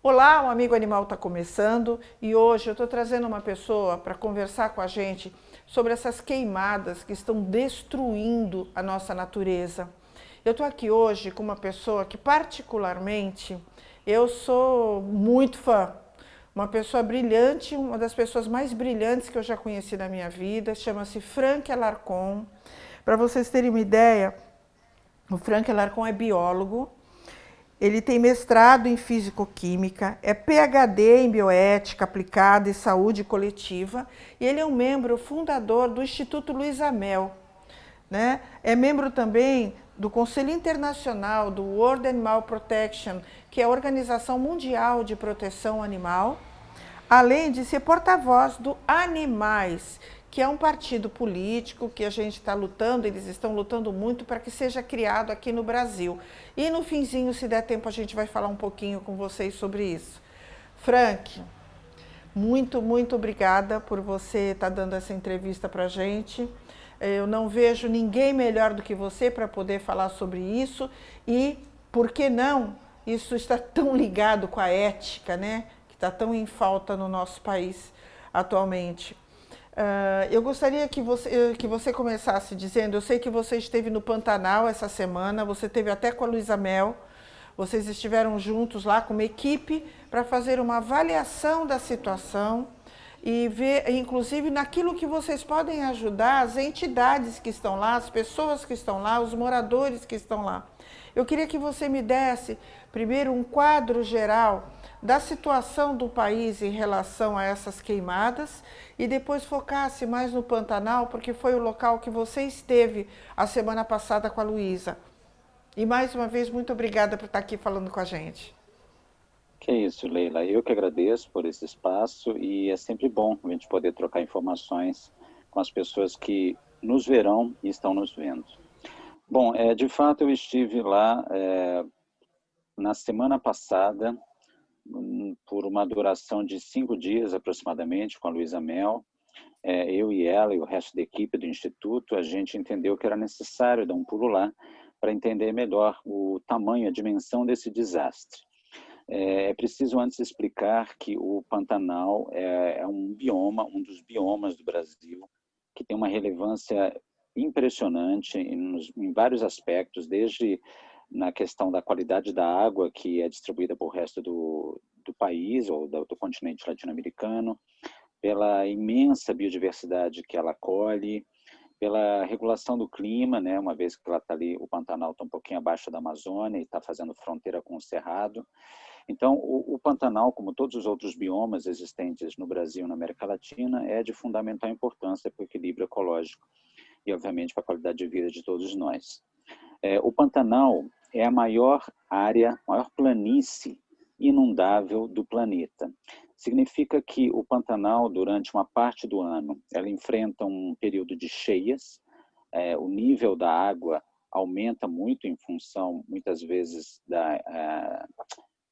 Olá, o Amigo Animal está começando e hoje eu estou trazendo uma pessoa para conversar com a gente sobre essas queimadas que estão destruindo a nossa natureza. Eu estou aqui hoje com uma pessoa que particularmente eu sou muito fã, uma pessoa brilhante, uma das pessoas mais brilhantes que eu já conheci na minha vida, chama-se Frank Alarcon. Para vocês terem uma ideia, o Frank Alarcon é biólogo. Ele tem mestrado em físico-química, é PhD em bioética aplicada e saúde coletiva e ele é um membro fundador do Instituto Luiz Amel, né? É membro também do Conselho Internacional do World Animal Protection, que é a Organização Mundial de Proteção Animal, além de ser porta-voz do Animais, que é um partido político que a gente está lutando, eles estão lutando muito para que seja criado aqui no Brasil. E no finzinho, se der tempo, a gente vai falar um pouquinho com vocês sobre isso. Frank, muito obrigada por você estar dando essa entrevista para a gente. Eu não vejo ninguém melhor do que você para poder falar sobre isso e, por que não, isso está tão ligado com a ética, né? Que está tão em falta no nosso país atualmente. Eu gostaria que você começasse dizendo, eu sei que você esteve no Pantanal essa semana, você esteve até com a Luísa Mel, vocês estiveram juntos lá com uma equipe para fazer uma avaliação da situação e ver, inclusive, naquilo que vocês podem ajudar as entidades que estão lá, as pessoas que estão lá, os moradores que estão lá. Eu queria que você me desse, primeiro, um quadro geral da situação do país em relação a essas queimadas e depois focasse mais no Pantanal, porque foi o local que você esteve a semana passada com a Luísa. E mais uma vez, muito obrigada por estar aqui falando com a gente. Que é isso, Leila. Eu que agradeço por esse espaço e é sempre bom a gente poder trocar informações com as pessoas que nos verão e estão nos vendo. Bom, de fato eu estive lá na semana passada por uma duração de 5 dias aproximadamente com a Luísa Mel. Eu e ela e o resto da equipe do Instituto, a gente entendeu que era necessário dar um pulo lá para entender melhor o tamanho, a dimensão desse desastre. É preciso antes explicar que o Pantanal é um bioma, um dos biomas do Brasil, que tem uma relevância impressionante em vários aspectos, desde na questão da qualidade da água, que é distribuída para o resto do país, ou do continente latino-americano, pela imensa biodiversidade que ela acolhe, pela regulação do clima, né, uma vez que ela está ali, o Pantanal está um pouquinho abaixo da Amazônia e está fazendo fronteira com o Cerrado. Então, o Pantanal, como todos os outros biomas existentes no Brasil e na América Latina, é de fundamental importância para o equilíbrio ecológico e, obviamente, para a qualidade de vida de todos nós. O Pantanal é a maior área, maior planície inundável do planeta. Significa que o Pantanal, durante uma parte do ano, ela enfrenta um período de cheias, o nível da água aumenta muito em função, muitas vezes, da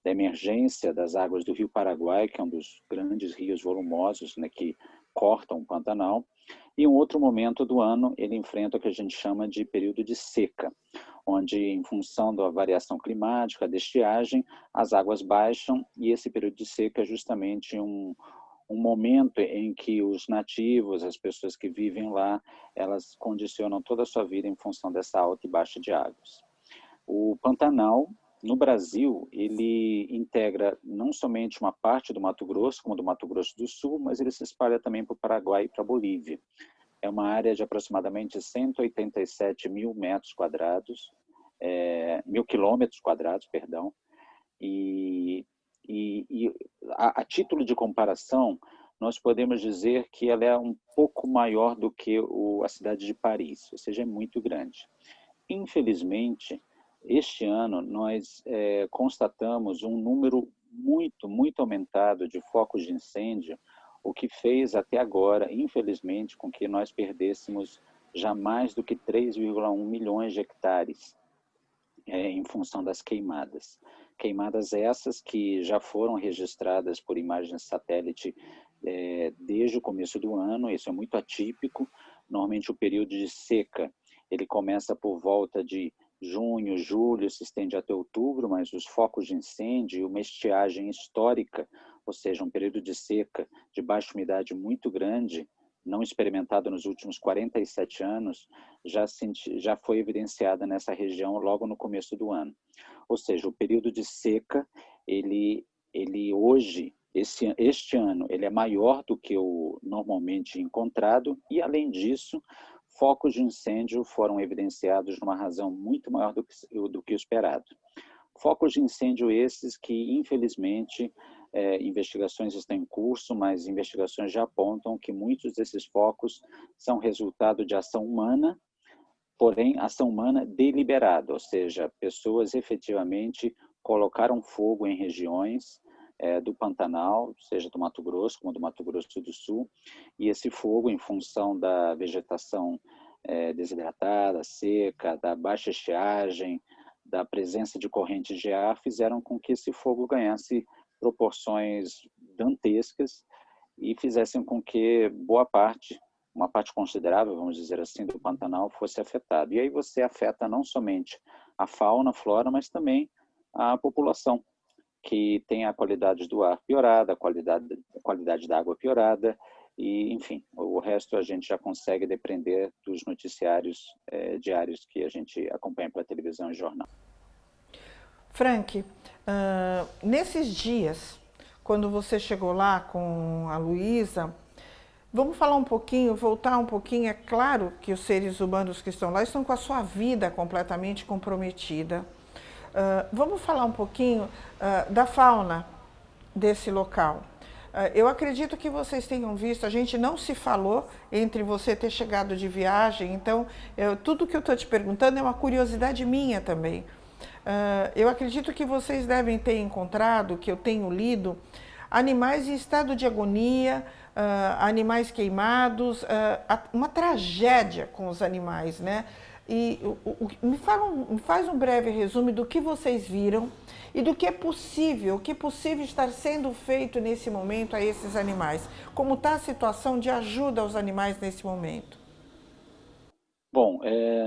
emergência das águas do Rio Paraguai, que é um dos grandes rios volumosos, né, que cortam o Pantanal. E em um outro momento do ano, ele enfrenta o que a gente chama de período de seca, onde, em função da variação climática, da estiagem, as águas baixam, e esse período de seca é justamente um momento em que os nativos, as pessoas que vivem lá, elas condicionam toda a sua vida em função dessa alta e baixa de águas. O Pantanal, no Brasil, ele integra não somente uma parte do Mato Grosso, como do Mato Grosso do Sul, mas ele se espalha também para o Paraguai e para a Bolívia. É uma área de aproximadamente 187 mil metros quadrados, 1.000 quilômetros quadrados, perdão, e, a título de comparação, nós podemos dizer que ela é um pouco maior do que a cidade de Paris, ou seja, é muito grande. Infelizmente, este ano nós constatamos um número muito aumentado de focos de incêndio, o que fez até agora, infelizmente, com que nós perdêssemos já mais do que 3,1 milhões de hectares em função das queimadas. Queimadas essas que já foram registradas por imagens satélite desde o começo do ano, isso é muito atípico. Normalmente o período de seca ele começa por volta de junho, julho, se estende até outubro, mas os focos de incêndio e uma estiagem histórica, ou seja, um período de seca de baixa umidade muito grande, não experimentado nos últimos 47 anos, já foi evidenciada nessa região logo no começo do ano. Ou seja, o período de seca, ele hoje, este ano, ele é maior do que o normalmente encontrado e, além disso, focos de incêndio foram evidenciados numa razão muito maior do que o esperado. Focos de incêndio esses que, infelizmente, investigações estão em curso, mas investigações já apontam que muitos desses focos são resultado de ação humana, porém, ação humana deliberada, ou seja, pessoas efetivamente colocaram fogo em regiões do Pantanal, seja do Mato Grosso como do Mato Grosso do Sul, e esse fogo, em função da vegetação desidratada, seca, da baixa estiagem, da presença de correntes de ar, fizeram com que esse fogo ganhasse proporções dantescas e fizessem com que boa parte, uma parte considerável, vamos dizer assim, do Pantanal fosse afetado. E aí você afeta não somente a fauna, a flora, mas também a população, que tem a qualidade do ar piorada, a qualidade da água piorada, e, enfim, o resto a gente já consegue depender dos noticiários diários que a gente acompanha pela televisão e jornal. Frank, nesses dias, quando você chegou lá com a Luísa, vamos falar um pouquinho, voltar um pouquinho. É claro que os seres humanos que estão lá estão com a sua vida completamente comprometida. Vamos falar um pouquinho da fauna desse local. Eu acredito que vocês tenham visto, a gente não se falou entre você ter chegado de viagem, então tudo que eu estou te perguntando é uma curiosidade minha também. Eu acredito que vocês devem ter encontrado, que eu tenho lido, animais em estado de agonia, animais queimados, uma tragédia com os animais, né? E me faz um breve resumo do que vocês viram e do que é possível, estar sendo feito nesse momento a esses animais. Como está a situação de ajuda aos animais nesse momento? Bom,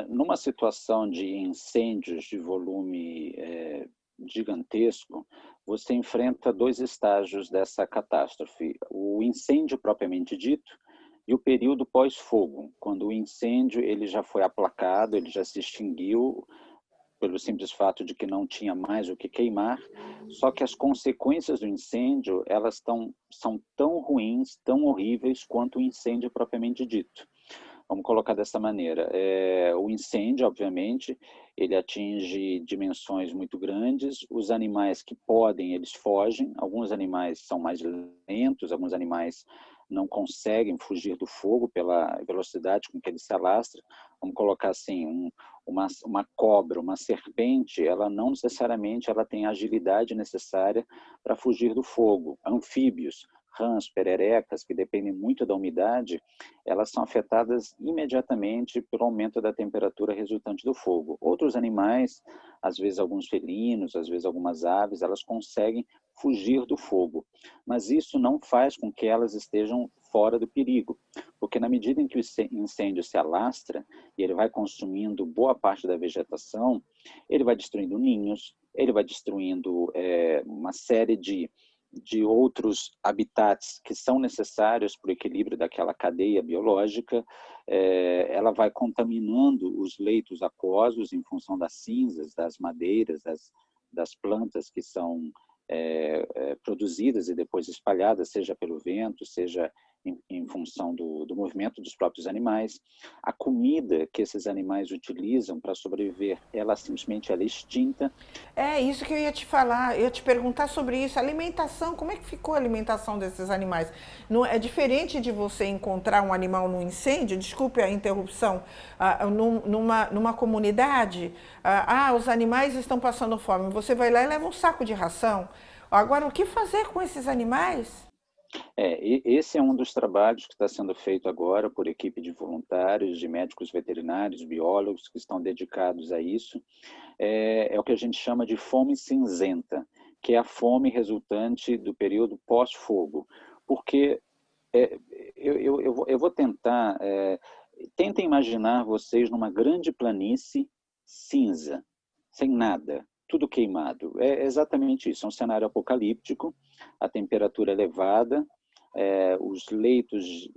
numa situação de incêndios de volume gigantesco, você enfrenta dois estágios dessa catástrofe: o incêndio propriamente dito e o período pós-fogo, quando o incêndio ele já foi aplacado, ele já se extinguiu pelo simples fato de que não tinha mais o que queimar, só que as consequências do incêndio são tão ruins, tão horríveis quanto o incêndio propriamente dito. Vamos colocar dessa maneira. O incêndio, obviamente, ele atinge dimensões muito grandes. Os animais que podem, eles fogem. Alguns animais são mais lentos, alguns animais não conseguem fugir do fogo pela velocidade com que ele se alastra. Vamos colocar assim, uma cobra, uma serpente, ela não necessariamente ela tem a agilidade necessária para fugir do fogo. Anfíbios, rãs, pererecas, que dependem muito da umidade, elas são afetadas imediatamente pelo aumento da temperatura resultante do fogo. Outros animais, às vezes alguns felinos, às vezes algumas aves, elas conseguem fugir do fogo, mas isso não faz com que elas estejam fora do perigo, porque na medida em que o incêndio se alastra e ele vai consumindo boa parte da vegetação, ele vai destruindo ninhos, ele vai destruindo uma série de outros habitats que são necessários para o equilíbrio daquela cadeia biológica, ela vai contaminando os leitos aquosos em função das cinzas, das madeiras, das plantas que são produzidas e depois espalhadas, seja pelo vento, seja em função do movimento dos próprios animais. A comida que esses animais utilizam para sobreviver, ela simplesmente é extinta. É isso que eu ia te falar, eu ia te perguntar sobre isso. A alimentação, como é que ficou a alimentação desses animais? Não, é diferente de você encontrar um animal num incêndio, desculpe a interrupção, numa comunidade, os animais estão passando fome, você vai lá e leva um saco de ração. Agora, o que fazer com esses animais? Esse é um dos trabalhos que está sendo feito agora por equipe de voluntários, de médicos veterinários, biólogos que estão dedicados a isso. É o que a gente chama de fome cinzenta, que é a fome resultante do período pós-fogo. Porque eu vou tentar... Tentem imaginar vocês numa grande planície cinza, sem nada, tudo queimado. É exatamente isso, é um cenário apocalíptico, a temperatura elevada, os leitos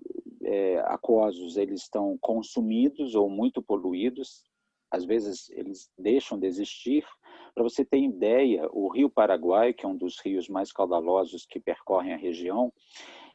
aquosos eles estão consumidos ou muito poluídos, às vezes eles deixam de existir. Para você ter ideia, o Rio Paraguai, que é um dos rios mais caudalosos que percorrem a região,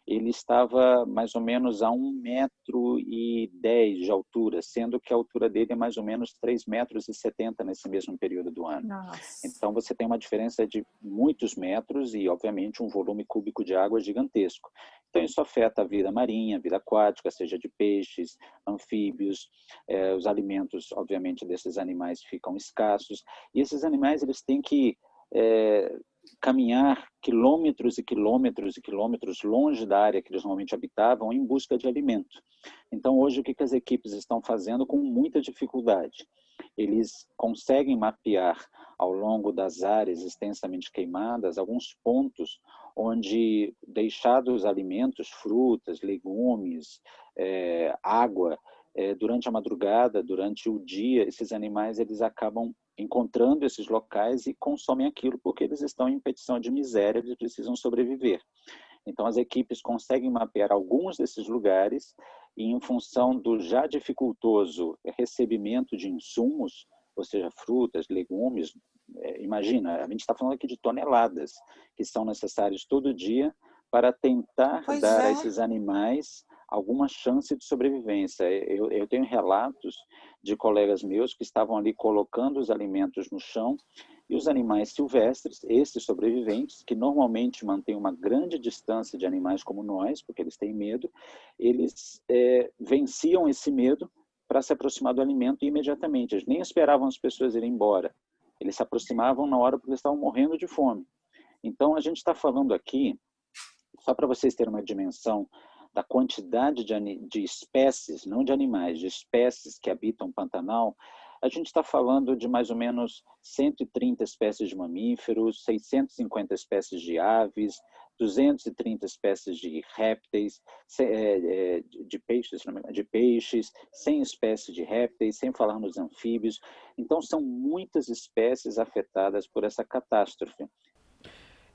ele estava mais ou menos a 1,10 m de altura, sendo que a altura dele é mais ou menos 3,70 m nesse mesmo período do ano. Nossa. Então, você tem uma diferença de muitos metros e, obviamente, um volume cúbico de água gigantesco. Então, isso afeta a vida marinha, a vida aquática, seja de peixes, anfíbios, os alimentos, obviamente, desses animais ficam escassos. E esses animais, eles têm que caminhar quilômetros e quilômetros e quilômetros longe da área que eles normalmente habitavam em busca de alimento. Então, hoje, o que as equipes estão fazendo com muita dificuldade? Eles conseguem mapear ao longo das áreas extensamente queimadas alguns pontos onde deixados alimentos, frutas, legumes, água, durante a madrugada, durante o dia, esses animais eles acabam encontrando esses locais e consomem aquilo porque eles estão em petição de miséria, eles precisam sobreviver. Então, as equipes conseguem mapear alguns desses lugares e, em função do já dificultoso recebimento de insumos, ou seja, frutas, legumes, imagina, a gente está falando aqui de toneladas que são necessários todo dia para tentar dar a esses animais alguma chance de sobrevivência. Eu tenho relatos de colegas meus que estavam ali colocando os alimentos no chão e os animais silvestres, esses sobreviventes, que normalmente mantêm uma grande distância de animais como nós, porque eles têm medo, eles venciam esse medo para se aproximar do alimento imediatamente. Eles nem esperavam as pessoas irem embora. Eles se aproximavam na hora porque eles estavam morrendo de fome. Então, a gente está falando aqui, só para vocês terem uma dimensão da quantidade de espécies, não de animais, de espécies que habitam o Pantanal, a gente está falando de mais ou menos 130 espécies de mamíferos, 650 espécies de aves, 230 espécies de répteis, de peixes, 100 espécies de répteis, sem falar nos anfíbios. Então, são muitas espécies afetadas por essa catástrofe.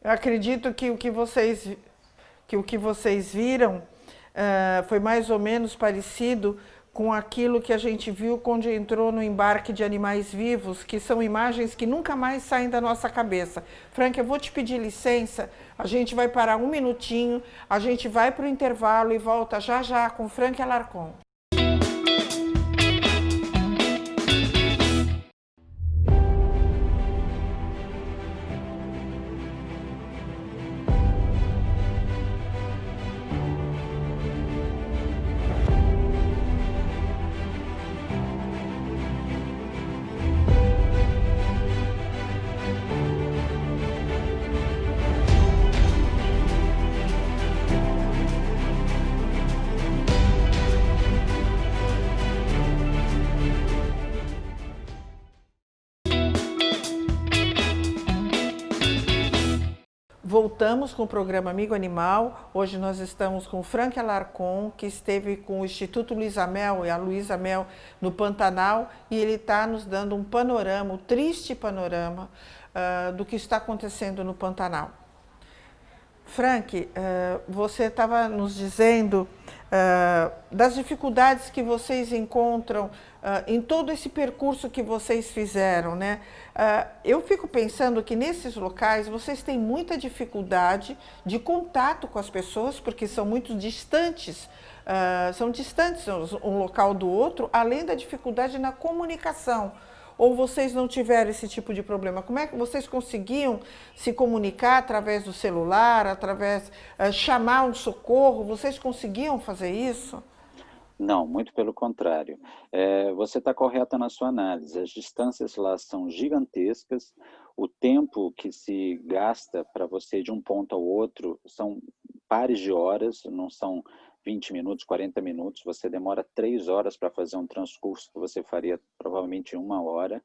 Eu acredito que o que vocês viram foi mais ou menos parecido com aquilo que a gente viu quando entrou no embarque de animais vivos, que são imagens que nunca mais saem da nossa cabeça. Frank, eu vou te pedir licença, a gente vai parar um minutinho, a gente vai para o intervalo e volta já já com Frank Alarcon. Voltamos com o programa Amigo Animal. Hoje nós estamos com o Frank Alarcon, que esteve com o Instituto Luiza Mel e a Luiza Mel no Pantanal, e ele está nos dando um panorama, um triste panorama do que está acontecendo no Pantanal. Frank, você estava nos dizendo das dificuldades que vocês encontram em todo esse percurso que vocês fizeram, né? Eu fico pensando que nesses locais vocês têm muita dificuldade de contato com as pessoas, porque são muito distantes, são distantes um local do outro, além da dificuldade na comunicação. Ou vocês não tiveram esse tipo de problema? Como é que vocês conseguiam se comunicar através do celular, chamar um socorro? Vocês conseguiam fazer isso? Não, muito pelo contrário. Você está correta na sua análise. As distâncias lá são gigantescas. O tempo que se gasta para você ir de um ponto ao outro são pares de horas, não são 20 minutos, 40 minutos. Você demora 3 horas para fazer um transcurso que você faria provavelmente em 1 hora.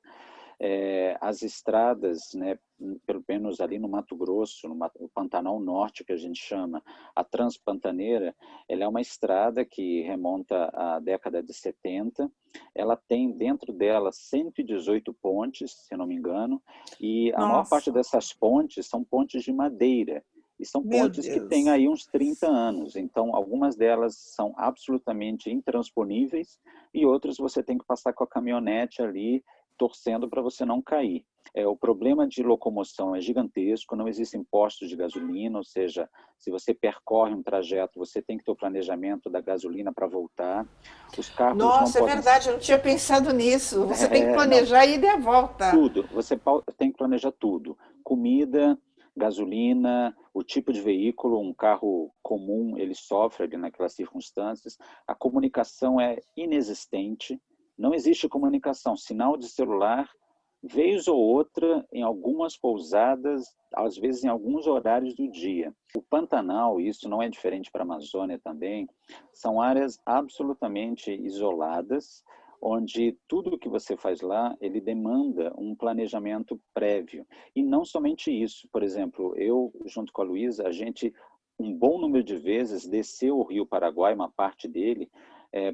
as estradas, né, pelo menos ali no Mato Grosso, no Pantanal Norte, que a gente chama a Transpantaneira, ela é uma estrada que remonta à década de 70. Ela tem dentro dela 118 pontes, se não me engano, e a maior parte Nossa, dessas pontes são pontes de madeira. E são meu pontes que têm Deus. aí uns 30 anos, então algumas delas são absolutamente intransponíveis e outras você tem que passar com a caminhonete ali torcendo para você não cair. O problema de locomoção é gigantesco, não existem postos de gasolina, ou seja, se você percorre um trajeto, você tem que ter o planejamento da gasolina para voltar. Os carros não Nossa, é podem... verdade, eu não tinha pensado nisso. Você tem que Não, planejar a ida e a volta. tudo, você tem que planejar tudo. Comida, gasolina, o tipo de veículo, um carro comum, ele sofre ali naquelas circunstâncias. A comunicação é inexistente, não existe comunicação, sinal de celular, vez ou outra, em algumas pousadas, às vezes em alguns horários do dia. O Pantanal, isso não é diferente para a Amazônia também, são áreas absolutamente isoladas, onde tudo o que você faz lá, ele demanda um planejamento prévio. E não somente isso, por exemplo, eu, junto com a Luísa, a gente, um bom número de vezes, desceu o Rio Paraguai, uma parte dele,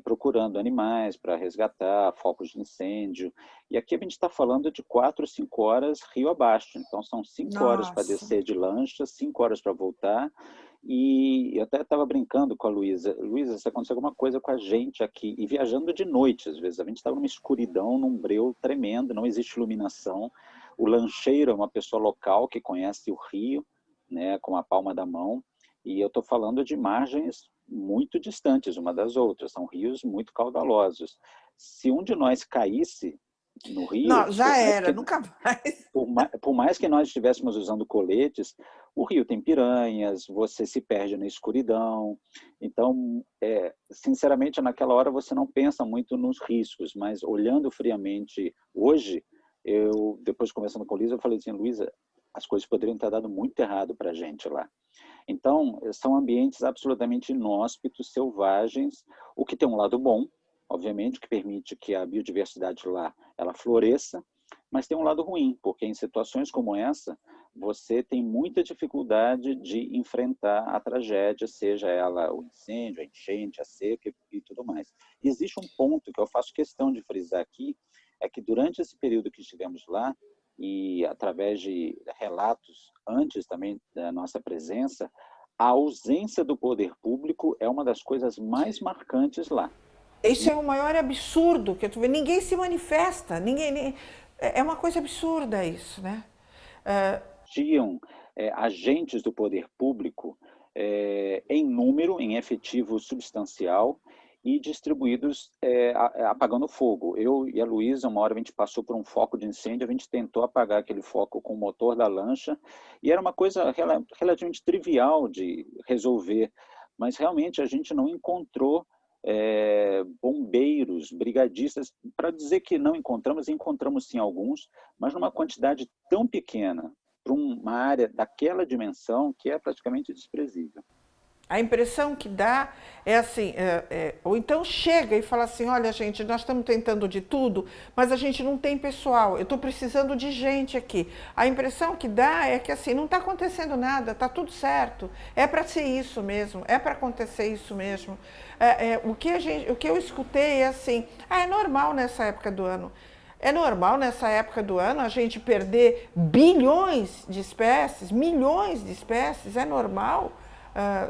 procurando animais para resgatar, focos de incêndio. E aqui a gente está falando de 4, 5 horas rio abaixo. Então, são 5 horas para Nossa. descer de lancha, 5 horas para voltar. E eu até estava brincando com a Luísa. Luísa, se acontecer alguma coisa com a gente aqui, e viajando de noite, às vezes, a gente estava numa escuridão, num breu tremendo, não existe iluminação. O lancheiro é uma pessoa local que conhece o rio, né, com a palma da mão. E eu estou falando de margens muito distantes uma das outras, são rios muito caudalosos. Se um de nós caísse no rio, Não, já era, nunca mais. por mais que nós estivéssemos usando coletes, o rio tem piranhas, você se perde na escuridão. Então, sinceramente, naquela hora você não pensa muito nos riscos, mas olhando friamente hoje, depois conversando com a Luísa, eu falei assim, Luísa, as coisas poderiam ter dado muito errado para a gente lá. Então, são ambientes absolutamente inóspitos, selvagens, o que tem um lado bom, obviamente, que permite que a biodiversidade lá ela floresça, mas tem um lado ruim, porque em situações como essa, você tem muita dificuldade de enfrentar a tragédia, seja ela o incêndio, a enchente, a seca e tudo mais. E existe um ponto que eu faço questão de frisar aqui, é que durante esse período que estivemos lá, e através de relatos antes também da nossa presença, a ausência do poder público é uma das coisas mais marcantes lá. Isso é o maior absurdo que tu vê. Ninguém se manifesta, é uma coisa absurda isso, né? Tinham agentes do poder público em número, em efetivo substancial, e distribuídos apagando fogo. Eu e a Luísa, uma hora a gente passou por um foco de incêndio, a gente tentou apagar aquele foco com o motor da lancha, e era uma coisa relativamente trivial de resolver, mas realmente a gente não encontrou bombeiros, brigadistas, para dizer que não encontramos, encontramos sim alguns, mas numa quantidade tão pequena, para uma área daquela dimensão que é praticamente desprezível. A impressão que dá é assim, ou então chega e fala assim, olha gente, nós estamos tentando de tudo, mas a gente não tem pessoal, eu estou precisando de gente aqui. A impressão que dá é que assim, não está acontecendo nada, está tudo certo, é para ser isso mesmo, é para acontecer isso mesmo. O que eu escutei é assim, é normal nessa época do ano. É normal nessa época do ano a gente perder bilhões de espécies, milhões de espécies, é normal.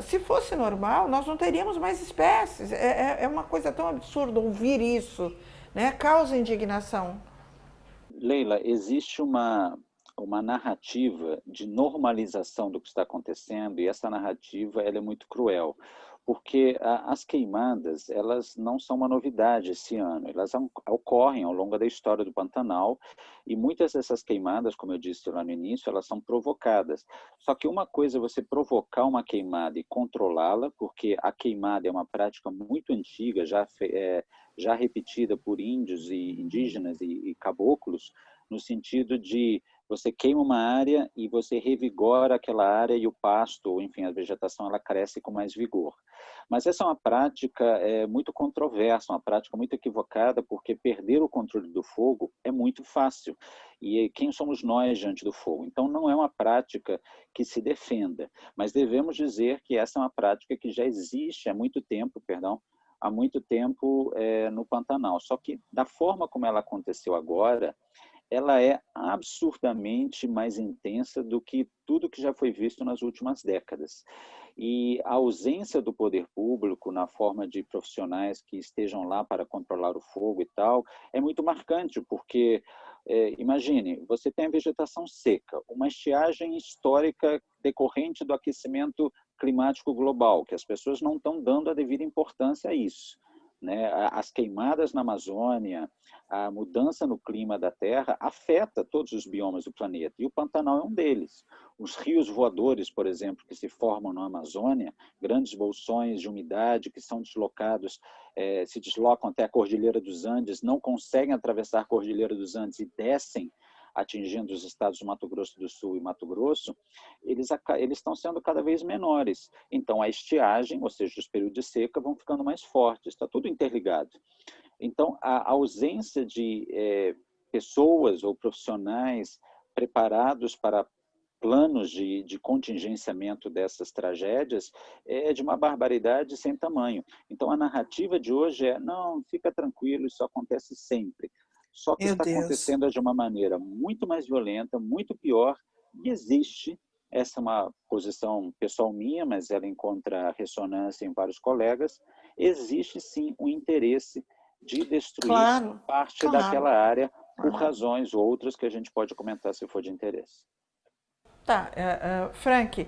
Se fosse normal, nós não teríamos mais espécies. É uma coisa tão absurda ouvir isso, né? Causa indignação. Leila, existe uma narrativa de normalização do que está acontecendo, e essa narrativa ela é muito cruel, porque as queimadas elas não são uma novidade esse ano, elas ocorrem ao longo da história do Pantanal, e muitas dessas queimadas, como eu disse lá no início, elas são provocadas. Só que uma coisa é você provocar uma queimada e controlá-la, porque a queimada é uma prática muito antiga, já repetida por índios e indígenas e caboclos, no sentido de você queima uma área e você revigora aquela área e o pasto, ou enfim, a vegetação, ela cresce com mais vigor. Mas essa é uma prática muito controversa, uma prática muito equivocada, porque perder o controle do fogo é muito fácil. E quem somos nós diante do fogo? Então, não é uma prática que se defenda, mas devemos dizer que essa é uma prática que já existe há muito tempo, há muito tempo no Pantanal. Só que, da forma como ela aconteceu agora, ela é absurdamente mais intensa do que tudo que já foi visto nas últimas décadas. E a ausência do poder público na forma de profissionais que estejam lá para controlar o fogo e tal, é muito marcante, porque, imagine, você tem a vegetação seca, uma estiagem histórica decorrente do aquecimento climático global, que as pessoas não estão dando a devida importância a isso, né? As queimadas na Amazônia, a mudança no clima da Terra afeta todos os biomas do planeta, e o Pantanal é um deles. Os rios voadores, por exemplo, que se formam na Amazônia, grandes bolsões de umidade que são deslocados, se deslocam até a Cordilheira dos Andes, não conseguem atravessar a Cordilheira dos Andes e descem, atingindo os estados do Mato Grosso do Sul e Mato Grosso, eles estão sendo cada vez menores. Então, a estiagem, ou seja, os períodos de seca, vão ficando mais fortes, está tudo interligado. Então, a ausência de pessoas ou profissionais preparados para planos de contingenciamento dessas tragédias é de uma barbaridade sem tamanho. Então, a narrativa de hoje é, não, fica tranquilo, isso acontece sempre. Só que Meu está Deus. acontecendo de uma maneira muito mais violenta, muito pior, e existe, essa é uma posição pessoal minha, mas ela encontra ressonância em vários colegas, existe sim um interesse de destruir Claro, parte claro, daquela área por claro. razões outras que a gente pode comentar se for de interesse. Tá, Frank,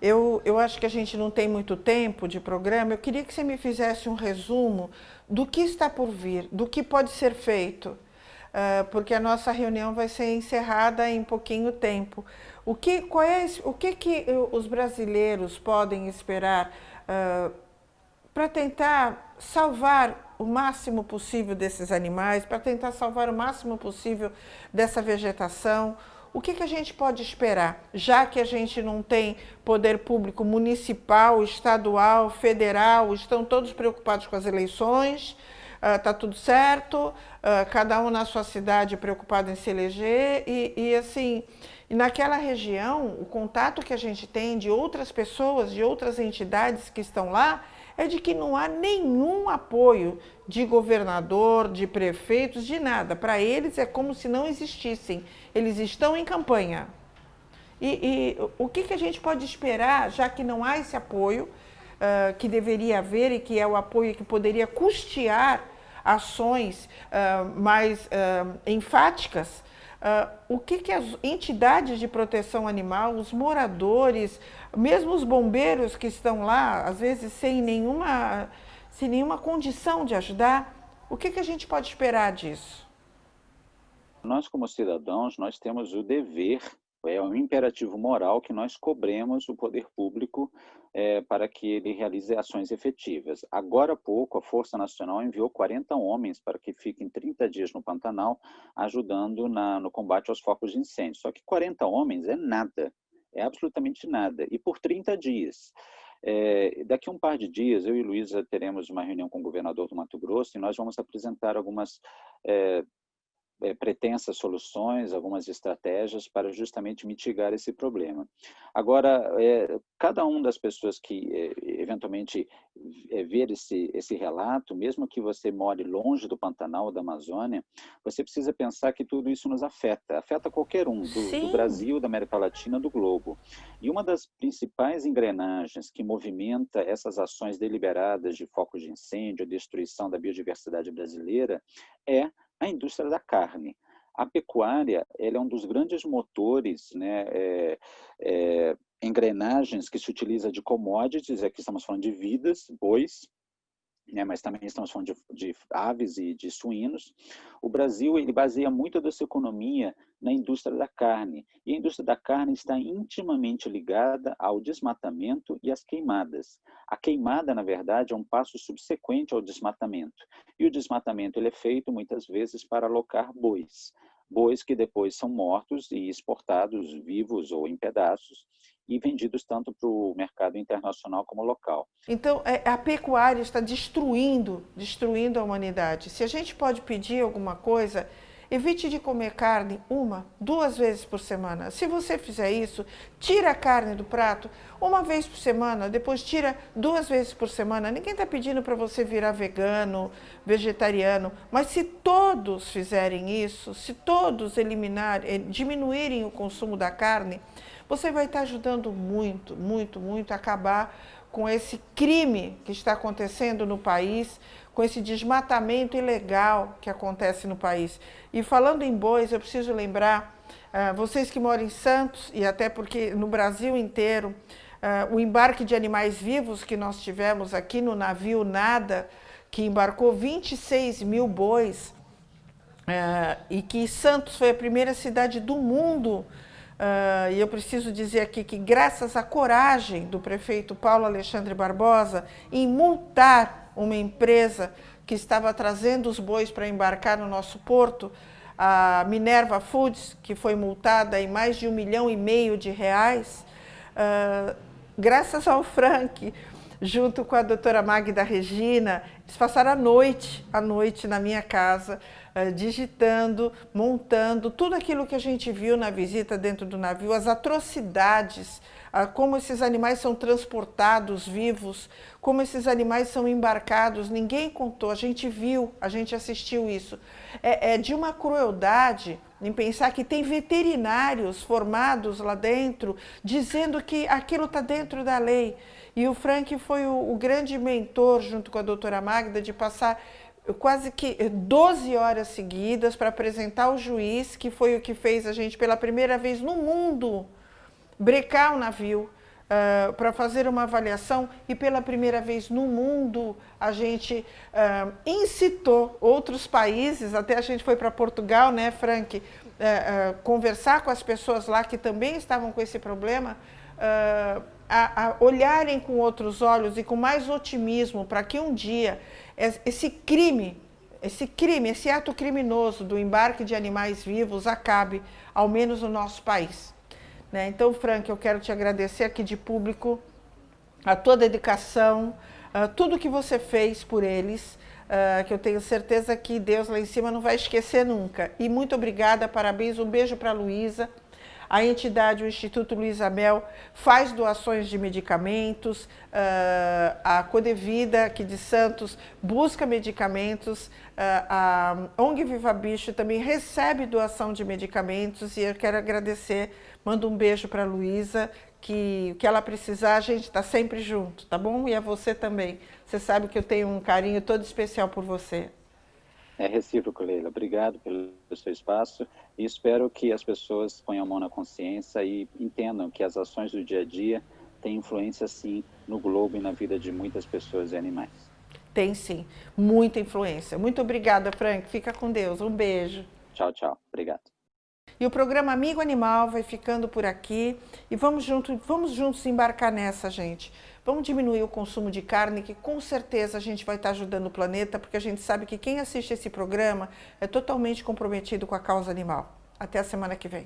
eu acho que a gente não tem muito tempo de programa. Eu queria que você me fizesse um resumo do que está por vir, do que pode ser feito, porque a nossa reunião vai ser encerrada em pouquinho tempo. O que os brasileiros podem esperar para tentar salvar o máximo possível desses animais, para tentar salvar o máximo possível dessa vegetação? O que a gente pode esperar, já que a gente não tem poder público municipal, estadual, federal, estão todos preocupados com as eleições, está tudo certo, cada um na sua cidade preocupado em se eleger assim, e naquela região, o contato que a gente tem de outras pessoas, de outras entidades que estão lá, é de que não há nenhum apoio de governador, de prefeitos, de nada. Para eles é como se não existissem. Eles estão em campanha. E o que a gente pode esperar, já que não há esse apoio que deveria haver e que é o apoio que poderia custear ações mais enfáticas? O que as entidades de proteção animal, os moradores, mesmo os bombeiros que estão lá, às vezes sem nenhuma condição de ajudar, o que a gente pode esperar disso? Nós, como cidadãos, nós temos o dever, é um imperativo moral que nós cobremos o poder público para que ele realize ações efetivas. Agora há pouco, a Força Nacional enviou 40 homens para que fiquem 30 dias no Pantanal, ajudando no combate aos focos de incêndio. Só que 40 homens é nada, é absolutamente nada, e por 30 dias. Daqui a um par de dias, eu e Luísa teremos uma reunião com o governador do Mato Grosso e nós vamos apresentar algumas pretensas soluções, algumas estratégias para justamente mitigar esse problema. Agora, cada uma das pessoas que eventualmente ver esse relato, mesmo que você more longe do Pantanal ou da Amazônia, você precisa pensar que tudo isso nos afeta qualquer um, do Sim. Brasil, da América Latina, do globo. E uma das principais engrenagens que movimenta essas ações deliberadas de focos de incêndio, destruição da biodiversidade brasileira, é a indústria da carne. A pecuária ela é um dos grandes motores, né, engrenagens que se utiliza de commodities, aqui estamos falando de vidas, bois, né, mas também estamos falando de aves e de suínos. O Brasil ele baseia muito da sua economia na indústria da carne, e a indústria da carne está intimamente ligada ao desmatamento e às queimadas. A queimada, na verdade, é um passo subsequente ao desmatamento, e o desmatamento ele é feito muitas vezes para alocar bois. bois que depois são mortos e exportados vivos ou em pedaços e vendidos tanto para o mercado internacional como local. Então, a pecuária está destruindo a humanidade. Se a gente pode pedir alguma coisa, evite de comer carne 1, 2 vezes por semana. Se você fizer isso, tira a carne do prato 1 vez por semana, depois tira 2 vezes por semana. Ninguém está pedindo para você virar vegano, vegetariano, mas se todos fizerem isso, se todos diminuírem o consumo da carne, você vai estar ajudando muito, muito, muito a acabar com esse crime que está acontecendo no país, com esse desmatamento ilegal que acontece no país. E falando em bois, eu preciso lembrar, vocês que moram em Santos, e até porque no Brasil inteiro, o embarque de animais vivos que nós tivemos aqui no navio Nada, que embarcou 26 mil bois, e que Santos foi a primeira cidade do mundo. E eu preciso dizer aqui que graças à coragem do prefeito Paulo Alexandre Barbosa em multar uma empresa que estava trazendo os bois para embarcar no nosso porto, a Minerva Foods, que foi multada em mais de R$1,5 milhão, graças ao Frank, junto com a doutora Magda Regina, eles passaram a noite na minha casa, digitando, montando tudo aquilo que a gente viu na visita dentro do navio, as atrocidades, como esses animais são transportados vivos, como esses animais são embarcados, ninguém contou, a gente viu, a gente assistiu isso. É de uma crueldade em pensar que tem veterinários formados lá dentro, dizendo que aquilo está dentro da lei. E o Frank foi o grande mentor, junto com a doutora Magda, de passar quase que 12 horas seguidas para apresentar ao juiz, que foi o que fez a gente pela primeira vez no mundo brecar o navio, para fazer uma avaliação, e pela primeira vez no mundo a gente incitou outros países, até a gente foi para Portugal, né, Frank, conversar com as pessoas lá que também estavam com esse problema, a olharem com outros olhos e com mais otimismo para que um dia esse ato criminoso do embarque de animais vivos acabe, ao menos no nosso país. Né? Então, Frank, eu quero te agradecer aqui de público a tua dedicação, tudo que você fez por eles, que eu tenho certeza que Deus lá em cima não vai esquecer nunca. E muito obrigada, parabéns, um beijo para a Luísa. A entidade, o Instituto Luísa Mel, faz doações de medicamentos, a Codevida, aqui de Santos, busca medicamentos, a ONG Viva Bicho também recebe doação de medicamentos, e eu quero agradecer, mando um beijo para a Luísa, que o que ela precisar, a gente está sempre junto, tá bom? E a você também. Você sabe que eu tenho um carinho todo especial por você. É recíproco, Leila. Obrigado pelo seu espaço e espero que as pessoas ponham a mão na consciência e entendam que as ações do dia a dia têm influência, sim, no globo e na vida de muitas pessoas e animais. Tem, sim. Muita influência. Muito obrigada, Frank. Fica com Deus. Um beijo. Tchau, tchau. Obrigado. E o programa Amigo Animal vai ficando por aqui. E vamos juntos embarcar nessa, gente. Vamos diminuir o consumo de carne, que com certeza a gente vai estar ajudando o planeta, porque a gente sabe que quem assiste esse programa é totalmente comprometido com a causa animal. Até a semana que vem.